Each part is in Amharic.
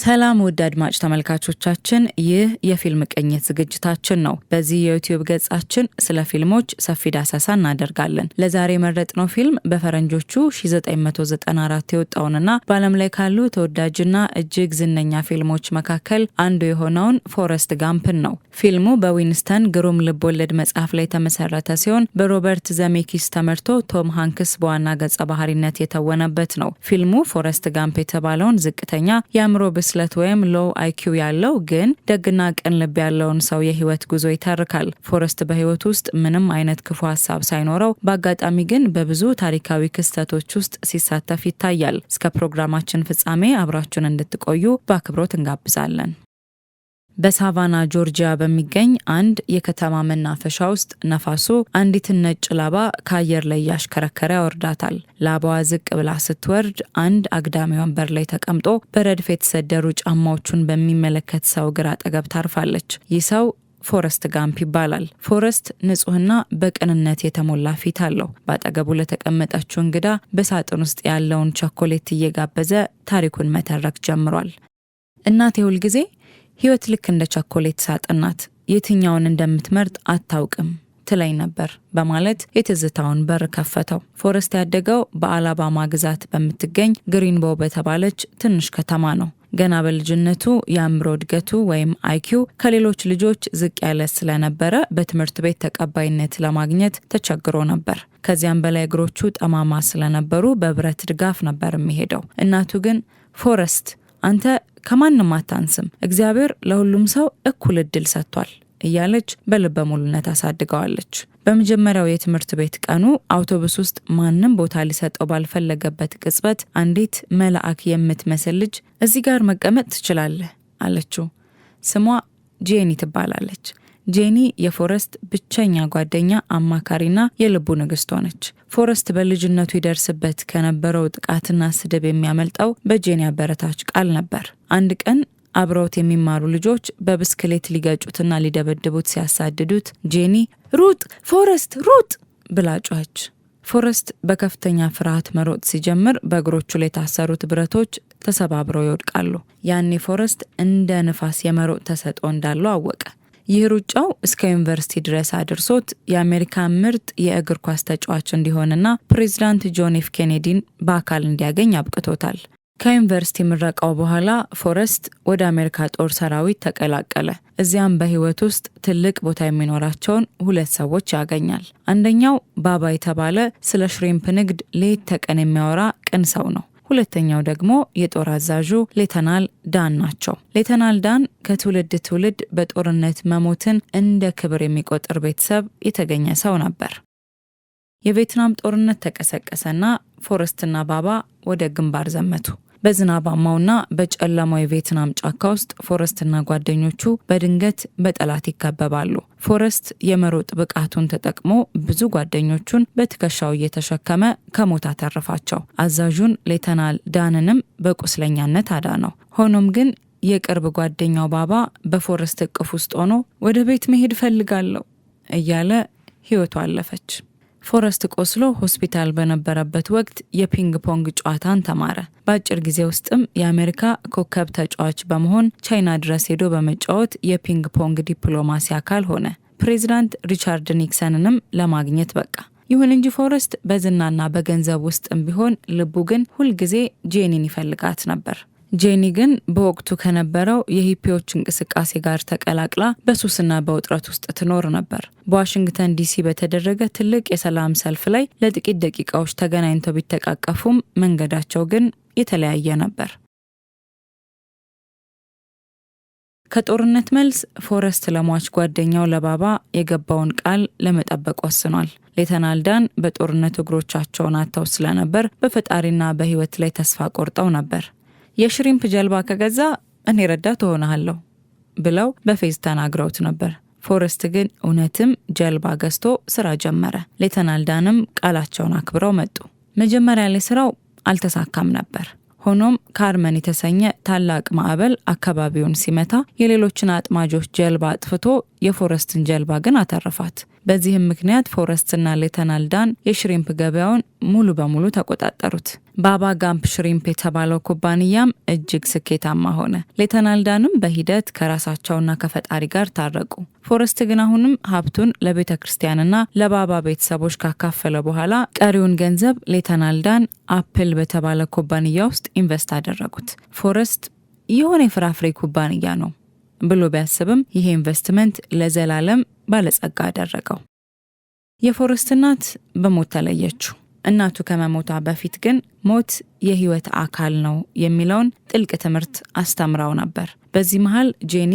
ሰላም ውድ አድማጭ ተመልካቾቻችን፣ ይህ የፊልም ቅኝት ዝግጅታችን ነው። በዚህ የዩቲዩብ ገጻችን ስለ ፊልሞች ሰፊ ዳሰሳ እናደርጋለን። ለዛሬ የመረጥነው ፊልም በፈረንጆቹ 1994 የወጣውንና በዓለም ላይ ካሉ ተወዳጅና እጅግ ዝነኛ ፊልሞች መካከል አንዱ የሆነውን ፎረስት ጋምፕን ነው። ፊልሙ በዊንስተን ግሩም ልቦለድ መጽሐፍ ላይ የተመሰረተ ሲሆን በሮበርት ዘሜኪስ ተመርቶ ቶም ሃንክስ በዋና ገጸ ባህሪነት የተወነበት ነው። ፊልሙ ፎረስት ጋምፕ የተባለውን ዝቅተኛ የአእምሮ ብስለት ወይም ሎው አይኪው ያለው ግን ደግና ቅን ልብ ያለውን ሰው የህይወት ጉዞ ይተርካል። ፎረስት በህይወት ውስጥ ምንም አይነት ክፉ ሀሳብ ሳይኖረው በአጋጣሚ ግን በብዙ ታሪካዊ ክስተቶች ውስጥ ሲሳተፍ ይታያል። እስከ ፕሮግራማችን ፍጻሜ አብራችሁን እንድትቆዩ በአክብሮት እንጋብዛለን። በሳቫና ጆርጂያ በሚገኝ አንድ የከተማ መናፈሻ ውስጥ ነፋሱ አንዲትን ነጭ ላባ ከአየር ላይ ያሽከረከረ ያወርዳታል። ላባዋ ዝቅ ብላ ስትወርድ አንድ አግዳሚ ወንበር ላይ ተቀምጦ በረድፍ የተሰደሩ ጫማዎቹን በሚመለከት ሰው እግር አጠገብ ታርፋለች። ይህ ሰው ፎረስት ጋምፕ ይባላል። ፎረስት ንጹህና በቅንነት የተሞላ ፊት አለው። በአጠገቡ ለተቀመጠችው እንግዳ በሳጥን ውስጥ ያለውን ቸኮሌት እየጋበዘ ታሪኩን መተረክ ጀምሯል። እናቴ ሁል ጊዜ ህይወት ልክ እንደ ቸኮሌት ሳጥን ናት፣ የትኛውን እንደምትመርጥ አታውቅም ትለኝ ነበር በማለት የትዝታውን በር ከፈተው። ፎረስት ያደገው በአላባማ ግዛት በምትገኝ ግሪንቦ በተባለች ትንሽ ከተማ ነው። ገና በልጅነቱ የአእምሮ እድገቱ ወይም አይኪው ከሌሎች ልጆች ዝቅ ያለ ስለነበረ በትምህርት ቤት ተቀባይነት ለማግኘት ተቸግሮ ነበር። ከዚያም በላይ እግሮቹ ጠማማ ስለነበሩ በብረት ድጋፍ ነበር የሚሄደው። እናቱ ግን ፎረስት አንተ ከማንም አታንስም፣ እግዚአብሔር ለሁሉም ሰው እኩል እድል ሰጥቷል እያለች በልበ ሙሉነት አሳድገዋለች። በመጀመሪያው የትምህርት ቤት ቀኑ አውቶቡስ ውስጥ ማንም ቦታ ሊሰጠው ባልፈለገበት ቅጽበት አንዲት መልአክ የምትመስል ልጅ እዚህ ጋር መቀመጥ ትችላለህ አለችው። ስሟ ጄኒ ትባላለች። ጄኒ የፎረስት ብቸኛ ጓደኛ፣ አማካሪና የልቡ ንግስት ሆነች። ፎረስት በልጅነቱ ይደርስበት ከነበረው ጥቃትና ስድብ የሚያመልጠው በጄኒ አበረታች ቃል ነበር። አንድ ቀን አብረውት የሚማሩ ልጆች በብስክሌት ሊገጩትና ሊደበድቡት ሲያሳድዱት ጄኒ ሩጥ ፎረስት ሩጥ ብላ ጮኸች። ፎረስት በከፍተኛ ፍርሃት መሮጥ ሲጀምር በእግሮቹ ላይ የታሰሩት ብረቶች ተሰባብረው ይወድቃሉ። ያኔ ፎረስት እንደ ንፋስ የመሮጥ ተሰጥኦ እንዳለው አወቀ። ይህ ሩጫው እስከ ዩኒቨርሲቲ ድረስ አድርሶት የአሜሪካ ምርጥ የእግር ኳስ ተጫዋች እንዲሆንና ፕሬዚዳንት ጆን ኤፍ ኬኔዲን በአካል እንዲያገኝ አብቅቶታል። ከዩኒቨርሲቲ ምረቃው በኋላ ፎረስት ወደ አሜሪካ ጦር ሰራዊት ተቀላቀለ። እዚያም በህይወት ውስጥ ትልቅ ቦታ የሚኖራቸውን ሁለት ሰዎች ያገኛል። አንደኛው ባባ የተባለ ስለ ሽሪምፕ ንግድ ሌት ተቀን የሚያወራ ቅን ሰው ነው። ሁለተኛው ደግሞ የጦር አዛዡ ሌተናል ዳን ናቸው። ሌተናል ዳን ከትውልድ ትውልድ በጦርነት መሞትን እንደ ክብር የሚቆጥር ቤተሰብ የተገኘ ሰው ነበር። የቬትናም ጦርነት ተቀሰቀሰና ፎረስትና ባባ ወደ ግንባር ዘመቱ። በዝናባማውና በጨለማው የቬትናም ጫካ ውስጥ ፎረስትና ጓደኞቹ በድንገት በጠላት ይከበባሉ። ፎረስት የመሮጥ ብቃቱን ተጠቅሞ ብዙ ጓደኞቹን በትከሻው እየተሸከመ ከሞት አተረፋቸው። አዛዡን ሌተናል ዳንንም በቁስለኛነት አዳነው። ሆኖም ግን የቅርብ ጓደኛው ባባ በፎረስት እቅፍ ውስጥ ሆኖ ወደ ቤት መሄድ ፈልጋለሁ እያለ ህይወቱ አለፈች። ፎረስት ቆስሎ ሆስፒታል በነበረበት ወቅት የፒንግ ፖንግ ጨዋታን ተማረ። በአጭር ጊዜ ውስጥም የአሜሪካ ኮከብ ተጫዋች በመሆን ቻይና ድረስ ሄዶ በመጫወት የፒንግ ፖንግ ዲፕሎማሲ አካል ሆነ። ፕሬዚዳንት ሪቻርድ ኒክሰንንም ለማግኘት በቃ። ይሁን እንጂ ፎረስት በዝናና በገንዘብ ውስጥም ቢሆን ልቡ ግን ሁልጊዜ ጄኒን ይፈልጋት ነበር። ጄኒ ግን በወቅቱ ከነበረው የሂፒዎች እንቅስቃሴ ጋር ተቀላቅላ በሱስና በውጥረት ውስጥ ትኖር ነበር። በዋሽንግተን ዲሲ በተደረገ ትልቅ የሰላም ሰልፍ ላይ ለጥቂት ደቂቃዎች ተገናኝተው ቢተቃቀፉም መንገዳቸው ግን የተለያየ ነበር። ከጦርነት መልስ ፎረስት ለሟች ጓደኛው ለባባ የገባውን ቃል ለመጠበቅ ወስኗል። ሌተናል ዳን በጦርነት እግሮቻቸውን አጥተው ስለነበር በፈጣሪና በህይወት ላይ ተስፋ ቆርጠው ነበር። የሽሪምፕ ጀልባ ከገዛ እኔ ረዳት እሆናለሁ ብለው በፌዝ ተናግረውት ነበር። ፎረስት ግን እውነትም ጀልባ ገዝቶ ስራ ጀመረ። ሌተናል ዳንም ቃላቸውን አክብረው መጡ። መጀመሪያ ላይ ስራው አልተሳካም ነበር። ሆኖም ካርመን የተሰኘ ታላቅ ማዕበል አካባቢውን ሲመታ የሌሎችን አጥማጆች ጀልባ አጥፍቶ የፎረስትን ጀልባ ግን አተረፋት። በዚህም ምክንያት ፎረስትና ሌተናል ዳን የሽሪምፕ ገበያውን ሙሉ በሙሉ ተቆጣጠሩት። ባባ ጋምፕ ሽሪምፕ የተባለው ኩባንያም እጅግ ስኬታማ ሆነ። ሌተናል ዳንም በሂደት ከራሳቸውና ከፈጣሪ ጋር ታረቁ። ፎረስት ግን አሁንም ሀብቱን ለቤተ ክርስቲያንና ለባባ ቤተሰቦች ካካፈለ በኋላ ቀሪውን ገንዘብ ሌተናል ዳን አፕል በተባለ ኩባንያ ውስጥ ኢንቨስት አደረጉት። ፎረስት የሆነ የፍራፍሬ ኩባንያ ነው ብሎ ቢያስብም ይሄ ኢንቨስትመንት ለዘላለም ባለጸጋ አደረገው። የፎረስት እናት በሞት ተለየችው። እናቱ ከመሞቷ በፊት ግን ሞት የህይወት አካል ነው የሚለውን ጥልቅ ትምህርት አስተምራው ነበር። በዚህ መሃል ጄኒ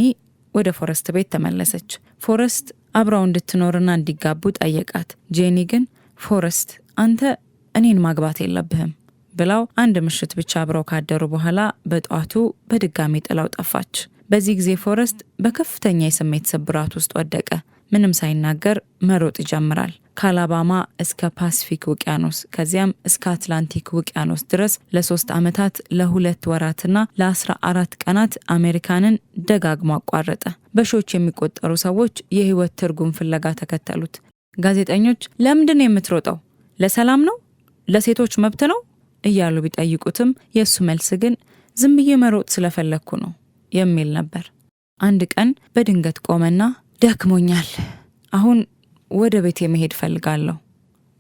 ወደ ፎረስት ቤት ተመለሰች። ፎረስት አብራው እንድትኖርና እንዲጋቡ ጠየቃት። ጄኒ ግን ፎረስት አንተ እኔን ማግባት የለብህም ብላው አንድ ምሽት ብቻ አብረው ካደሩ በኋላ በጧቱ በድጋሚ ጥላው ጠፋች። በዚህ ጊዜ ፎረስት በከፍተኛ የስሜት ስብራት ውስጥ ወደቀ። ምንም ሳይናገር መሮጥ ይጀምራል። ከአላባማ እስከ ፓሲፊክ ውቅያኖስ ከዚያም እስከ አትላንቲክ ውቅያኖስ ድረስ ለ3 ዓመታት ለ2 ወራትና ለ14 ቀናት አሜሪካንን ደጋግሞ አቋረጠ። በሺዎች የሚቆጠሩ ሰዎች የህይወት ትርጉም ፍለጋ ተከተሉት። ጋዜጠኞች ለምንድን ነው የምትሮጠው? ለሰላም ነው? ለሴቶች መብት ነው? እያሉ ቢጠይቁትም የእሱ መልስ ግን ዝም ብዬ መሮጥ ስለፈለግኩ ነው የሚል ነበር። አንድ ቀን በድንገት ቆመና ደክሞኛል፣ አሁን ወደ ቤት መሄድ ፈልጋለሁ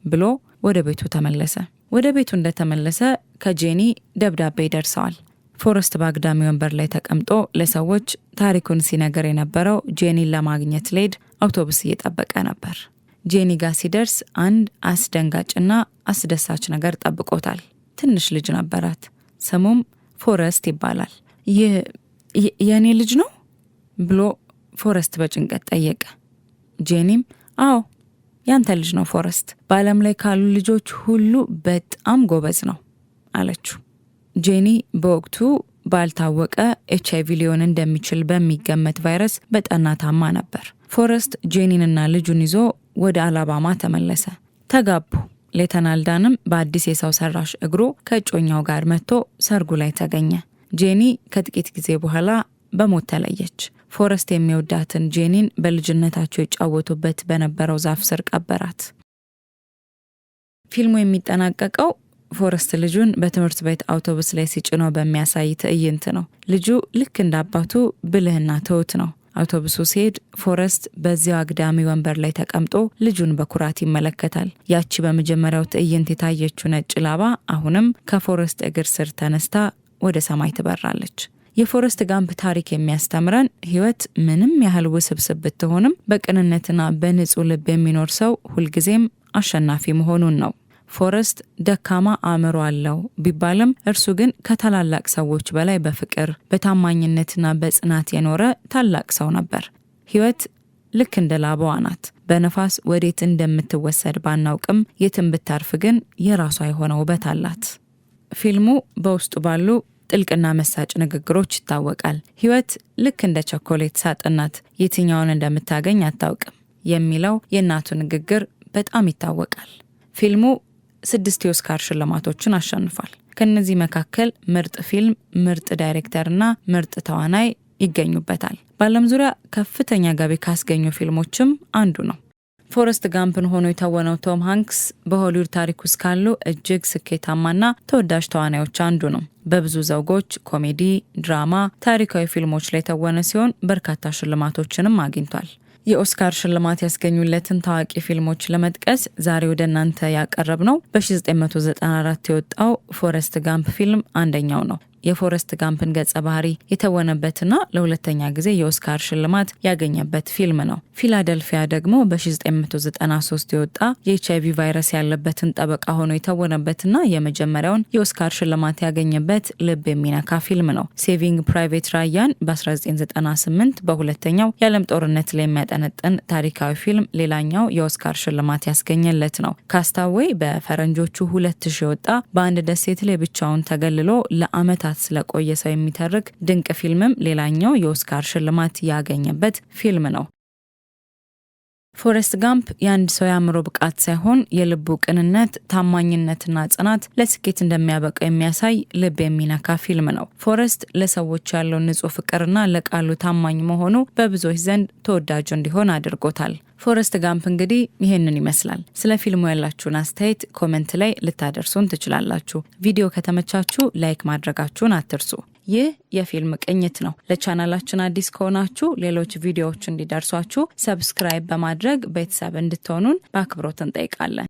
ብሎ ወደ ቤቱ ተመለሰ። ወደ ቤቱ እንደተመለሰ ከጄኒ ደብዳቤ ደርሰዋል። ፎረስት በአግዳሚ ወንበር ላይ ተቀምጦ ለሰዎች ታሪኩን ሲነገር የነበረው ጄኒን ለማግኘት ሊሄድ አውቶቡስ እየጠበቀ ነበር። ጄኒ ጋር ሲደርስ አንድ አስደንጋጭና አስደሳች ነገር ጠብቆታል። ትንሽ ልጅ ነበራት። ስሙም ፎረስት ይባላል። የኔ ልጅ ነው ብሎ ፎረስት በጭንቀት ጠየቀ። ጄኒም አዎ ያንተ ልጅ ነው ፎረስት፣ በዓለም ላይ ካሉ ልጆች ሁሉ በጣም ጎበዝ ነው አለችው። ጄኒ በወቅቱ ባልታወቀ HIV ሊሆን እንደሚችል በሚገመት ቫይረስ በጠና ታማ ነበር። ፎረስት ጄኒንና ልጁን ይዞ ወደ አላባማ ተመለሰ። ተጋቡ። ሌተናል ዳንም በአዲስ የሰው ሰራሽ እግሩ ከእጮኛው ጋር መጥቶ ሰርጉ ላይ ተገኘ። ጄኒ ከጥቂት ጊዜ በኋላ በሞት ተለየች። ፎረስት የሚወዳትን ጄኒን በልጅነታቸው ይጫወቱበት በነበረው ዛፍ ስር ቀበራት። ፊልሙ የሚጠናቀቀው ፎረስት ልጁን በትምህርት ቤት አውቶቡስ ላይ ሲጭኖ በሚያሳይ ትዕይንት ነው። ልጁ ልክ እንደ አባቱ ብልህና ትሁት ነው። አውቶቡሱ ሲሄድ ፎረስት በዚያው አግዳሚ ወንበር ላይ ተቀምጦ ልጁን በኩራት ይመለከታል። ያቺ በመጀመሪያው ትዕይንት የታየችው ነጭ ላባ አሁንም ከፎረስት እግር ስር ተነስታ ወደ ሰማይ ትበራለች። የፎረስት ጋምፕ ታሪክ የሚያስተምረን ህይወት ምንም ያህል ውስብስብ ብትሆንም በቅንነትና በንጹህ ልብ የሚኖር ሰው ሁልጊዜም አሸናፊ መሆኑን ነው። ፎረስት ደካማ አእምሮ አለው ቢባልም እርሱ ግን ከታላላቅ ሰዎች በላይ በፍቅር በታማኝነትና በጽናት የኖረ ታላቅ ሰው ነበር። ህይወት ልክ እንደ ላባዋ ናት። በነፋስ ወዴት እንደምትወሰድ ባናውቅም የትም ብታርፍ ግን የራሷ የሆነ ውበት አላት። ፊልሙ በውስጡ ባሉ ጥልቅና መሳጭ ንግግሮች ይታወቃል። ህይወት ልክ እንደ ቸኮሌት ሳጥን ናት፣ የትኛውን እንደምታገኝ አታውቅም የሚለው የእናቱ ንግግር በጣም ይታወቃል። ፊልሙ 6 የኦስካር ሽልማቶችን አሸንፏል። ከነዚህ መካከል ምርጥ ፊልም፣ ምርጥ ዳይሬክተርና ምርጥ ተዋናይ ይገኙበታል። በዓለም ዙሪያ ከፍተኛ ገቢ ካስገኙ ፊልሞችም አንዱ ነው። ፎረስት ጋምፕን ሆኖ የተወነው ቶም ሃንክስ በሆሊውድ ታሪክ ውስጥ ካሉ እጅግ ስኬታማና ተወዳጅ ተዋናዮች አንዱ ነው። በብዙ ዘውጎች፣ ኮሜዲ፣ ድራማ፣ ታሪካዊ ፊልሞች ላይ የተወነ ሲሆን በርካታ ሽልማቶችንም አግኝቷል። የኦስካር ሽልማት ያስገኙለትን ታዋቂ ፊልሞች ለመጥቀስ ዛሬ ወደ እናንተ ያቀረብነው በ1994 የወጣው ፎረስት ጋምፕ ፊልም አንደኛው ነው። የፎረስት ጋምፕን ገጸ ባህሪ የተወነበትና ለሁለተኛ ጊዜ የኦስካር ሽልማት ያገኘበት ፊልም ነው። ፊላደልፊያ ደግሞ በ1993 የወጣ የኤችአይቪ ቫይረስ ያለበትን ጠበቃ ሆኖ የተወነበትና የመጀመሪያውን የኦስካር ሽልማት ያገኘበት ልብ የሚነካ ፊልም ነው። ሴቪንግ ፕራይቬት ራያን በ1998 በሁለተኛው የዓለም ጦርነት ላይ የሚያጠነጥን ታሪካዊ ፊልም ሌላኛው የኦስካር ሽልማት ያስገኘለት ነው። ካስታዌይ በፈረንጆቹ 2000 የወጣ በአንድ ደሴት ላይ ብቻውን ተገልሎ ለዓመታት ስለቆየ ሰው የሚተርክ ድንቅ ፊልምም ሌላኛው የኦስካር ሽልማት ያገኘበት ፊልም ነው። ፎረስት ጋምፕ የአንድ ሰው የአእምሮ ብቃት ሳይሆን የልቡ ቅንነት፣ ታማኝነትና ጽናት ለስኬት እንደሚያበቃው የሚያሳይ ልብ የሚነካ ፊልም ነው። ፎረስት ለሰዎች ያለው ንጹህ ፍቅርና ለቃሉ ታማኝ መሆኑ በብዙዎች ዘንድ ተወዳጅ እንዲሆን አድርጎታል። ፎረስት ጋምፕ እንግዲህ ይሄንን ይመስላል። ስለ ፊልሙ ያላችሁን አስተያየት ኮሜንት ላይ ልታደርሱን ትችላላችሁ። ቪዲዮ ከተመቻችሁ ላይክ ማድረጋችሁን አትርሱ። ይህ የፊልም ቅኝት ነው። ለቻናላችን አዲስ ከሆናችሁ ሌሎች ቪዲዮዎች እንዲደርሷችሁ ሰብስክራይብ በማድረግ ቤተሰብ እንድትሆኑን በአክብሮት እንጠይቃለን።